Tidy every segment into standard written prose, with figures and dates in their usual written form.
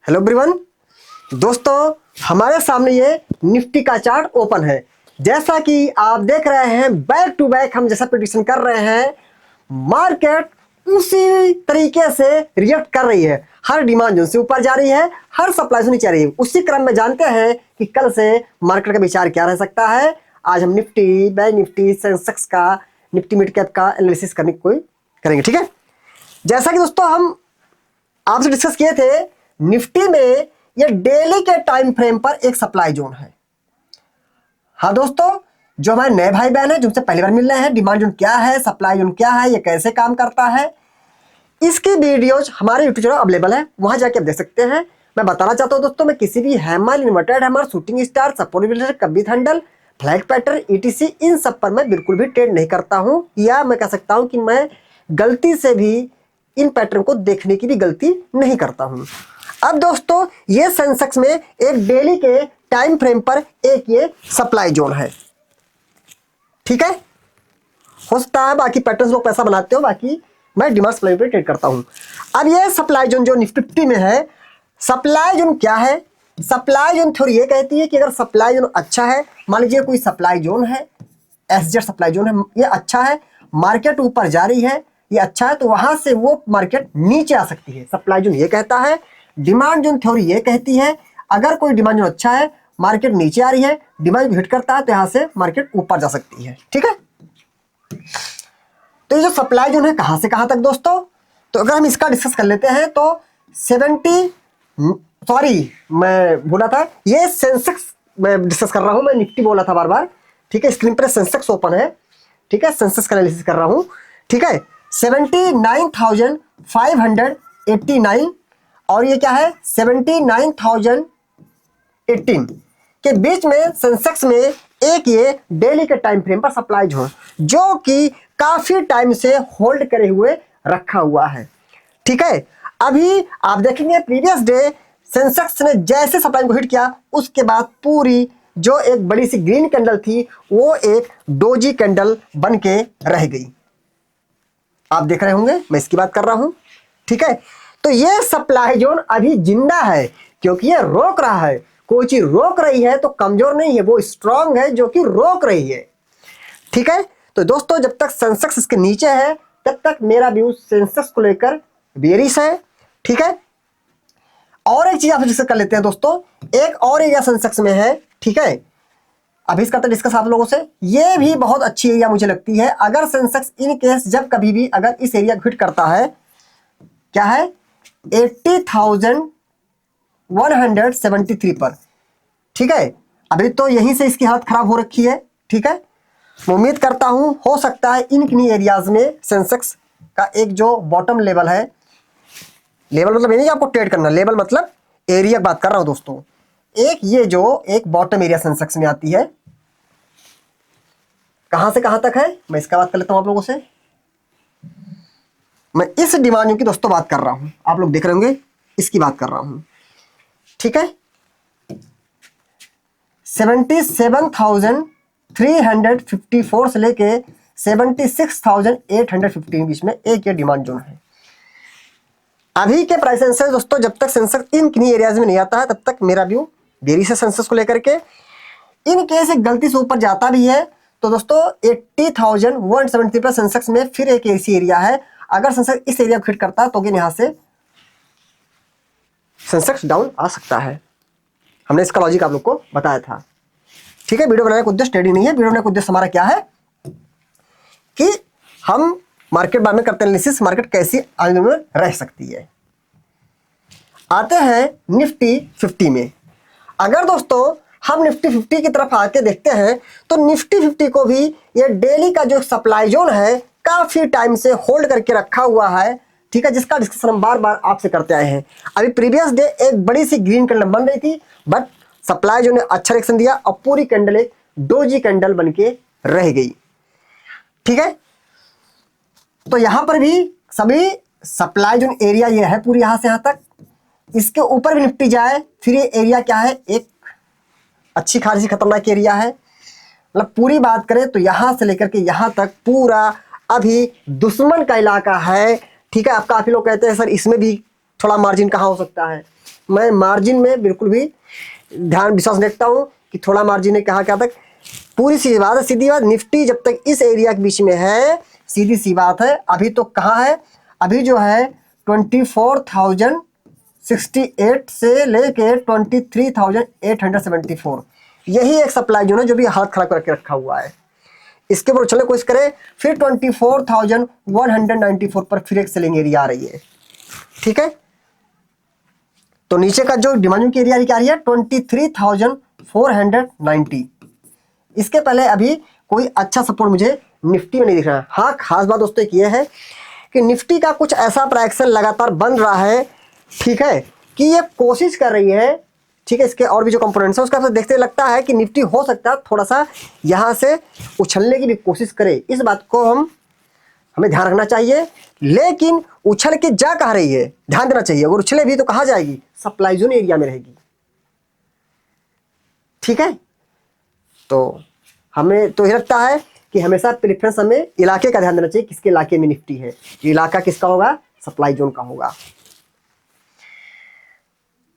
Hello everyone दोस्तों, हमारे सामने ये निफ्टी का चार्ट ओपन है। जैसा कि आप देख रहे हैं, बैक टू बैक हम जैसा प्रेडिक्शन कर रहे हैं, मार्केट उसी तरीके से रिएक्ट कर रही है। हर डिमांड जोन से ऊपर जा रही है, हर सप्लाई से नीचे आ रही है। उसी क्रम में जानते हैं कि कल से मार्केट का विचार क्या रह सकता है। आज हम निफ्टी, बैंक निफ्टी, सेंसेक्स का, निफ्टी मिड कैप का एनालिसिस करने की कोई करेंगे। ठीक है, जैसा कि दोस्तों हम आपसे डिस्कस किए थे, निफ्टी में ये डेली के टाइम फ्रेम पर एक सप्लाई जोन है। हाँ दोस्तों, जो हमारे नए भाई बहन है, जिनसे पहली बार मिल रहे हैं, डिमांड जोन क्या है, सप्लाई जोन क्या है, ये कैसे काम करता है, इसकी वीडियोज हमारे यूट्यूब चैनल अवेलेबल है, वहां जाके आप देख सकते हैं। मैं बताना चाहता हूं दोस्तों, मैं किसी भी hammer, inverted hammer, shooting star, support, कभी हैंडल, फ्लैग पैटर्न, ईटीसी, इन सब पर मैं बिल्कुल भी ट्रेड नहीं करता हूं, या मैं कह सकता हूं कि मैं गलती से भी इन पैटर्न को देखने की भी गलती नहीं करता हूं। अब दोस्तों, ये सेंसेक्स में एक डेली के टाइम फ्रेम पर एक ये सप्लाई जोन है। ठीक है, हो सकता है बाकी पैटर्न लोग पैसा बनाते हो, बाकी मैं डिमांड सप्लाई पे ट्रेड करता हूं। अब ये सप्लाई जोन जो निफ्टी में है, सप्लाई जोन क्या है? सप्लाई जोन थ्योरी ये कहती है कि अगर सप्लाई जोन अच्छा है, मान लीजिए कोई सप्लाई जोन है, एसजेड सप्लाई जोन है, ये अच्छा है, मार्केट ऊपर जा रही है, ये अच्छा है, तो वहां से वो मार्केट नीचे आ सकती है। सप्लाई जोन ये कहता है। डिमांड जोन थ्योरी ये कहती है अगर कोई डिमांड जोन अच्छा है, मार्केट नीचे आ रही है, डिमांड हिट करता है, तो यहां से मार्केट ऊपर जा सकती है। ठीक है, तो ये जो सप्लाई जोन है कहां से कहां तक दोस्तों, तो अगर हम इसका डिस्कस कर लेते हैं तो 70, सॉरी मैं भूला था, ये सेंसेक्स मैं डिस्कस कर रहा हूं, मैं निफ्टी बोला था बार बार। ठीक है, स्क्रीन पर सेंसेक्स ओपन है। ठीक है, सेंसेक्स का एनालिसिस कर रहा हूं। ठीक है, 79,589 और ये क्या है 79,018 के बीच में सेंसेक्स में एक ये डेली के टाइम फ्रेम पर सप्लाई जोन, जो कि काफी टाइम से होल्ड करे हुए रखा हुआ है। ठीक है, अभी आप देखेंगे प्रीवियस डे सेंसेक्स ने जैसे सप्लाई को हिट किया, उसके बाद पूरी जो एक बड़ी सी ग्रीन कैंडल थी, वो एक डोजी कैंडल बन के रह गई। आप देख रहे होंगे, मैं इसकी बात कर रहा हूं। ठीक है, तो ये सप्लाई जोन अभी जिंदा है, क्योंकि ये रोक रहा है। कोई चीज रोक रही है तो कमजोर नहीं है, वो स्ट्रांग है जो कि रोक रही है। ठीक है, तो दोस्तों जब तक सेंसेक्स इसके नीचे है, तब तक मेरा व्यू सेंसेक्स को लेकर बेरिश है। ठीक है, और एक चीज आप डिस्कस कर लेते हैं दोस्तों, एक और एरिया सेंसेक्स में है। ठीक है, अभी इसका तो डिस्कस आप लोगों से, ये भी बहुत अच्छी एरिया मुझे लगती है। अगर सेंसेक्स इन केस जब कभी भी अगर इस एरिया को हिट करता है, क्या है 80,173 पर। ठीक है, अभी तो यहीं से इसकी हालत खराब हो रखी है। ठीक है, मैं उम्मीद करता हूं हो सकता है इन किन्हीं एरियाज में सेंसेक्स का एक जो बॉटम लेवल है, लेवल मतलब ये नहीं आपको ट्रेड करना, लेवल मतलब एरिया बात कर रहा हूं दोस्तों, एक ये जो एक बॉटम एरिया सेंसेक्स में आती है, कहां से कहां तक है, मैं इसका बात कर लेता हूं आप लोगों से। मैं इस डिमांड की दोस्तों बात कर रहा हूं, आप लोग देख रहे होंगे, इसकी बात कर रहा हूं। ठीक है, 77,354 से लेके 76,815 के बीच में एक ये डिमांड जोन है। अभी के प्राइस सेंसेक्स दोस्तों, जब तक सेंसेक्स इन किन्हीं एरियाज में नहीं आता है, तब तक मेरा व्यू बेरिश है सेंसेक्स को लेकर के। इन केस एक गलती से ऊपर जाता भी है तो दोस्तों 80,173 पर सेंसेक्स में फिर एक ऐसी एरिया है, अगर सेंसेक्स इस एरिया को हिट करता है तो यहां से सेंसेक्स डाउन आ सकता है। हमने इसका लॉजिक आप लोग को बताया था। ठीक है, वीडियो बनाने का उद्देश्य ट्रेडिंग नहीं है, वीडियो बनाने का उद्देश्य हमारा क्या है कि हम मार्केट बारे में करते हैं एनालिसिस, मार्केट कैसी आगे में रह सकती है। आते हैं निफ्टी 50 में। अगर दोस्तों हम निफ्टी 50 की तरफ आके देखते हैं, तो निफ्टी 50 को भी ये डेली का जो सप्लाई जोन है, काफी टाइम से होल्ड करके रखा हुआ है। ठीक है, जिसका डिस्कशन हम बार बार आपसे करते आए हैं। अभी प्रीवियस डे एक बड़ी सी ग्रीन कैंडल बन रही थी, बट सप्लाई जोन ने अच्छा रिएक्शन दिया और पूरी कैंडल एक डोजी कैंडल बन के रह गई। ठीक है, तो यहां पर भी सभी सप्लाई जोन एरिया ये है पूरी, यहां से यहां तक। इसके ऊपर भी निफ्टी जाए, फिर ये एरिया क्या है, एक अच्छी खासी खतरनाक एरिया है। मतलब पूरी बात करें तो यहां से लेकर के यहां तक पूरा अभी दुश्मन का इलाका है। ठीक है, अब काफी लोग कहते हैं सर इसमें भी थोड़ा मार्जिन कहाँ हो सकता है, मैं मार्जिन में बिल्कुल भी ध्यान विश्वास रखता हूँ कि थोड़ा मार्जिन ने कहा क्या तक, पूरी सी बात है, सीधी बात, निफ्टी जब तक इस एरिया के बीच में है, सीधी सी बात है। अभी तो कहाँ है, अभी जो है 24,068 से लेके 23,874, यही एक सप्लाई जोन है जो भी हालत खराब करके रखा हुआ है। इसके ऊपर उछलने की कोशिश करें, फिर 24,194 पर फिर एक सेलिंग एरिया आ रही है। ठीक है, तो नीचे का जो डिमांड की एरिया आ रही है 23,490। इसके पहले अभी कोई अच्छा सपोर्ट मुझे निफ्टी में नहीं दिख रहा है। हाँ, खास बात दोस्तों एक ये है कि निफ्टी का कुछ ऐसा प्राइस लगातार बन रहा है, ठीक है, कि ये कोशिश कर रही है, ठीक है, इसके और भी जो कंपोनेंट्स हैं उसका देखते लगता है कि निफ्टी हो सकता है थोड़ा सा यहाँ से उछलने की भी कोशिश करे। इस बात को हमें ध्यान रखना चाहिए, लेकिन उछल के जा कहाँ रही है ध्यान देना चाहिए। अगर उछले भी तो कहाँ जाएगी, सप्लाई जोन एरिया में रहेगी। ठीक है, तो हमें तो ये लगता है कि हमेशा प्रेफरेंस हमें इलाके का ध्यान देना चाहिए, किसके इलाके में निफ्टी है, इलाका किसका होगा, सप्लाई जोन का होगा।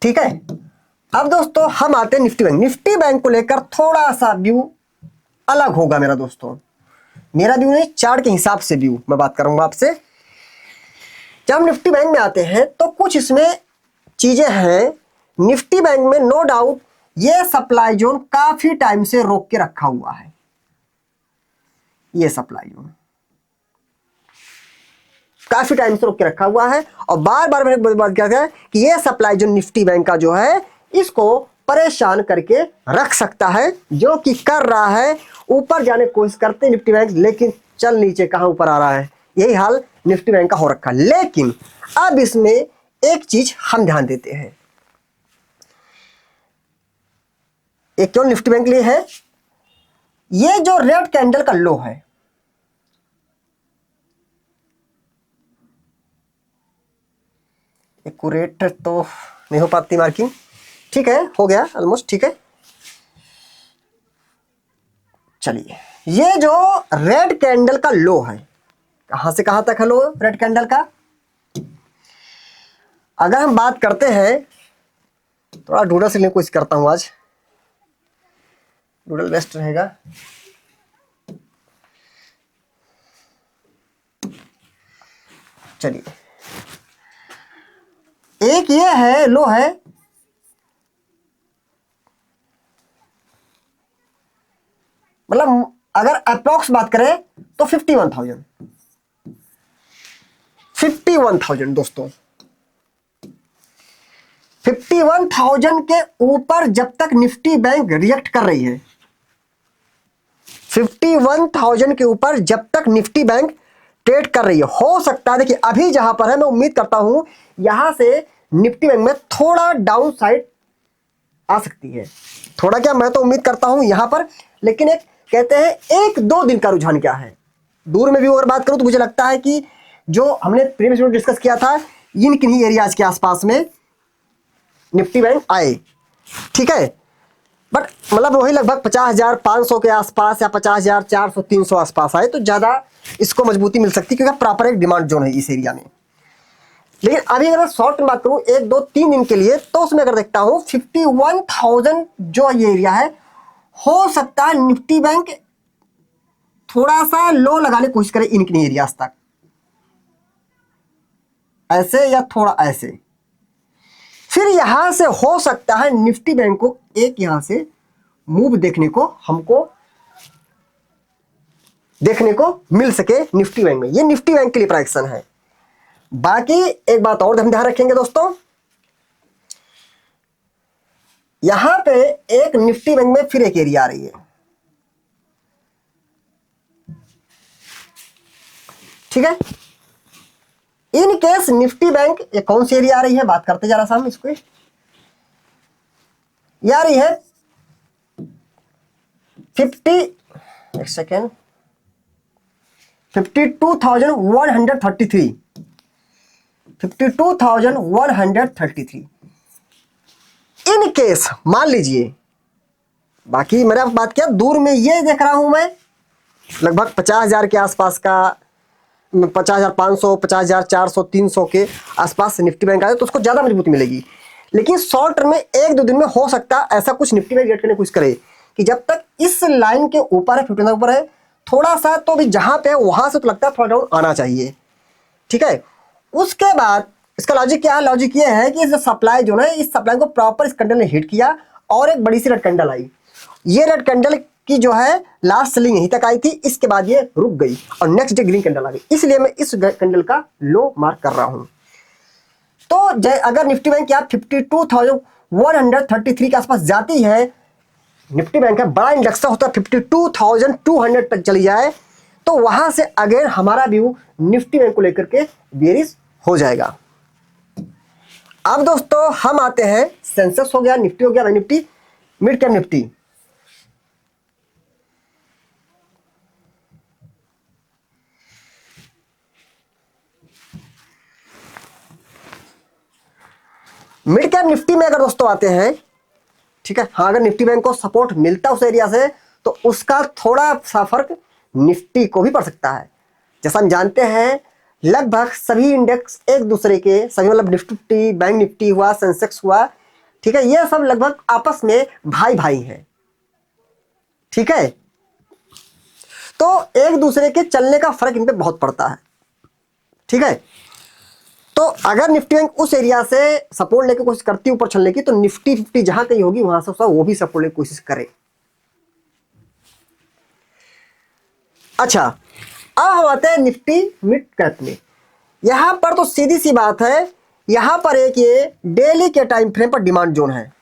ठीक है, अब दोस्तों हम आते हैं निफ्टी बैंक। निफ्टी बैंक को लेकर थोड़ा सा व्यू अलग होगा मेरा दोस्तों, मेरा व्यू नहीं, चार्ट के हिसाब से व्यू मैं बात करूंगा आपसे। जब हम निफ्टी बैंक में आते हैं तो कुछ इसमें चीजें हैं। निफ्टी बैंक में नो डाउट ये सप्लाई जोन काफी टाइम से रोक के रखा हुआ है, ये सप्लाई जोन काफी टाइम से रोक के रखा हुआ है, और बार बार मैंने बात किया था कि ये सप्लाई जोन निफ्टी बैंक का जो है इसको परेशान करके रख सकता है, जो कि कर रहा है। ऊपर जाने की कोशिश करते निफ्टी बैंक, लेकिन चल नीचे कहां ऊपर आ रहा है, यही हाल निफ्टी बैंक का हो रखा। लेकिन अब इसमें एक चीज हम ध्यान देते हैं, एक क्यों निफ्टी बैंक के लिए है, ये जो रेड कैंडल का लो है, एक्यूरेट तो नहीं हो पाती मार्किंग, ठीक है, हो गया ऑलमोस्ट, ठीक है। चलिए, ये जो रेड कैंडल का लो है, कहां से कहां तक है लो रेड कैंडल का, अगर हम बात करते हैं, थोड़ा डूडल से लेने की कोशिश करता हूं, आज डूडल बेस्ट रहेगा। चलिए, एक ये है लो है, मतलब अगर अप्रॉक्स बात करें तो 51,000 दोस्तों, 51,000 के ऊपर जब तक निफ्टी बैंक रिएक्ट कर रही है, 51,000 के ऊपर जब तक निफ्टी बैंक ट्रेड कर रही है, हो सकता है, देखिए अभी जहां पर है, मैं उम्मीद करता हूं यहां से निफ्टी बैंक में थोड़ा डाउन साइड आ सकती है, थोड़ा क्या, मैं तो उम्मीद करता हूं यहां पर। लेकिन एक कहते हैं 1-2 दिन का रुझान क्या है, दूर में भी अगर बात करूं तो मुझे लगता है कि जो हमने प्रीवियस वीडियो डिस्कस किया था, इन किन्हीं एरियाज के आसपास में निफ्टी बैंक आए, ठीक है, बट मतलब वही लगभग 50,500 के आसपास या 50,400-300 आसपास आए तो ज्यादा इसको मजबूती मिल सकती है, क्योंकि प्रॉपर एक डिमांड जोन है इस एरिया में। लेकिन अभी अगर शॉर्ट में बात करूं 1-2-3 दिन के लिए, तो उसमें अगर देखता हूं 51,000 जो ये एरिया है, हो सकता है निफ्टी बैंक थोड़ा सा लो लगाने की कोशिश करे इन एरियाज तक, ऐसे या थोड़ा ऐसे, फिर यहां से हो सकता है निफ्टी बैंक को एक यहां से मूव देखने को मिल सके निफ्टी बैंक में। ये निफ्टी बैंक के लिए प्राइक्शन है। बाकी एक बात और हम ध्यान रखेंगे दोस्तों, यहां पे एक निफ्टी बैंक में फिर एक एरिया आ रही है, ठीक है। इन केस निफ्टी बैंक ये कौन सी एरिया आ रही है, बात करते जा रहा हम इसको, ये आ रही है 52,133 52,133 इन केस मान लीजिए, बाकी मैंने आप बात किया दूर में ये देख रहा हूं मैं लगभग 50,000 के आसपास का, 50,500, 50,400, 300 के आसपास से निफ्टी बैंक आए तो उसको ज्यादा मजबूती मिलेगी। लेकिन शॉर्ट टर्म में 1-2 दिन में हो सकता है ऐसा कुछ निफ्टी में रिएक्ट करने की कोशिश करे कि जब तक इस लाइन के ऊपर है, 15 के ऊपर है, थोड़ा सा तो भी जहां पे है वहां से तो लगता है थोड़ा डाउन आना चाहिए। ठीक है, उसके बाद इसका लॉजिक क्या है? लॉजिक ये है कि इस सप्लाई जो है, इस सप्लाई को प्रॉपर इस कैंडल ने हिट किया और एक बड़ी सी रेड कैंडल आई। ये रेड कैंडल की जो है लास्ट सेलिंग यहीं तक आई थी, इसके बाद ये रुक गई और नेक्स्ट डे ग्रीन कैंडल आ गई, इसलिए मैं इस कैंडल का लो मार्क कर रहा हूं। तो अगर निफ्टी बैंक आप 52,133 के आसपास जाती है, निफ्टी बैंक का बड़ा इंडेक्स होता है 52,200 तक चली जाए, तो वहां से अगेन हमारा व्यू निफ्टी बैंक को लेकर के बेरिश हो जाएगा। अब दोस्तों हम आते हैं, सेंसेक्स हो गया, निफ्टी हो गया, bank Nifty, mid cap Nifty. Mid cap Nifty में अगर दोस्तों आते हैं, ठीक है, हाँ, अगर निफ्टी बैंक को सपोर्ट मिलता उस एरिया से तो उसका थोड़ा सा फर्क निफ्टी को भी पड़ सकता है। जैसा हम जानते हैं लगभग सभी इंडेक्स एक दूसरे के, सभी मतलब निफ्टी, बैंक निफ्टी हुआ, सेंसेक्स हुआ, ठीक है, ये सब लगभग आपस में भाई भाई हैं। ठीक है, तो एक दूसरे के चलने का फर्क इन पे बहुत पड़ता है। ठीक है, तो अगर निफ्टी बैंक उस एरिया से सपोर्ट लेके कोशिश करती है ऊपर चलने की, तो निफ्टी 50 जहां कहीं होगी वहां से वो भी सपोर्ट लेके कोशिश करे। अच्छा, अब हम आते हैं निफ्टी मिड कैप में। यहां पर तो सीधी सी बात है, यहां पर एक ये डेली के टाइम फ्रेम पर डिमांड जोन है,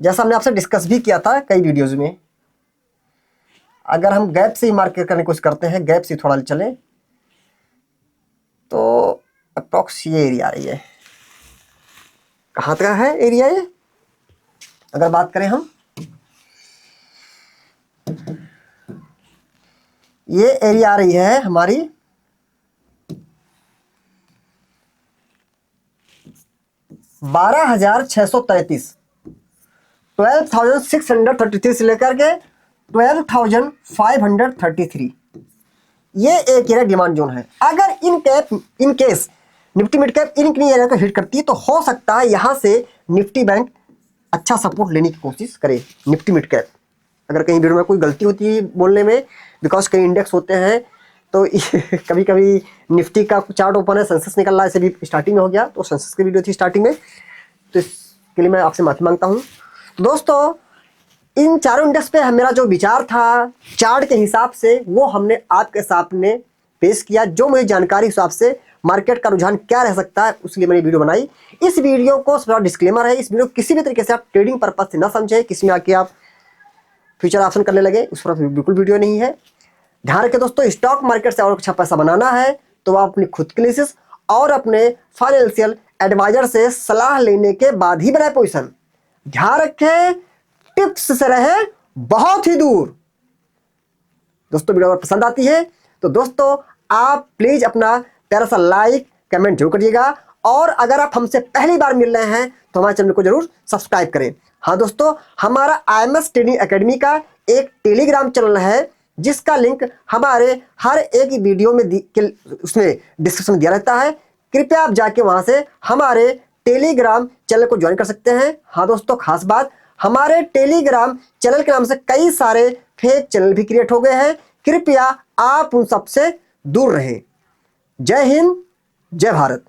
जैसा हमने आपसे डिस्कस भी किया था कई वीडियोज में। अगर हम गैप से ही मार्केट करने की कोशिश करते हैं, गैप से थोड़ा चले तो अप्रॉक्स ये एरिया आ रही है, कहां तक है एरिया ये? अगर बात करें हम, ये एरिया आ रही है हमारी 12,633, 12,633 से लेकर के 12,533, ये एक एरिया डिमांड जोन है। अगर in case Nifty mid cap in area को हिट करती है तो हो सकता है यहां से निफ्टी बैंक अच्छा सपोर्ट लेने की कोशिश करे। निफ्टी मिड कैप, अगर कहीं वीडियो में कोई गलती होती है बोलने में, बिकॉज कई इंडेक्स होते हैं तो कभी कभी निफ्टी का चार्ट ओपन है, सेंसेक्स निकल रहा है, ऐसे भी स्टार्टिंग में हो गया, तो सेंसेक्स की वीडियो थी स्टार्टिंग में, तो इसके लिए मैं आपसे माफी मांगता हूँ। दोस्तों इन चारों इंडेक्स पे मेरा जो विचार था चार्ट के हिसाब से, वो हमने आपके सामने पेश किया। जो मुझे जानकारी हिसाब से मार्केट का रुझान क्या रह सकता है, उसके लिए मैंने वीडियो बनाई। इस वीडियो को थोड़ा डिस्क्लेमर है, इस वीडियो किसी भी तरीके से आप ट्रेडिंग पर्पज से ना समझे, किसी में आके आप फ्यूचर ऑप्शन करने लगे, उस पर बिल्कुल वीडियो नहीं है। ध्यान रखें दोस्तों, स्टॉक मार्केट से और अच्छा पैसा बनाना है तो आप अपनी खुद की एनालिसिस और अपने फाइनेंशियल एडवाइजर से सलाह लेने के बाद ही बनाए पोजीशन। ध्यान रखें, टिप्स से रहे बहुत ही दूर। दोस्तों वीडियो अगर पसंद आती है तो दोस्तों आप प्लीज अपना प्यारा सा लाइक कमेंट जरूर करिएगा, और अगर आप हमसे पहली बार मिल रहे हैं तो हमारे चैनल को जरूर सब्सक्राइब करें। हाँ दोस्तों, हमारा IMS ट्रेडिंग एकेडमी का एक टेलीग्राम चैनल है जिसका लिंक हमारे हर एक वीडियो में उसमें डिस्क्रिप्शन में दिया रहता है। कृपया आप जाके वहां से हमारे टेलीग्राम चैनल को ज्वाइन कर सकते हैं। हाँ दोस्तों, खास बात, हमारे टेलीग्राम चैनल के नाम से कई सारे फेक चैनल भी क्रिएट हो गए हैं, कृपया आप उन सबसे दूर रहें। जय हिंद, जय भारत।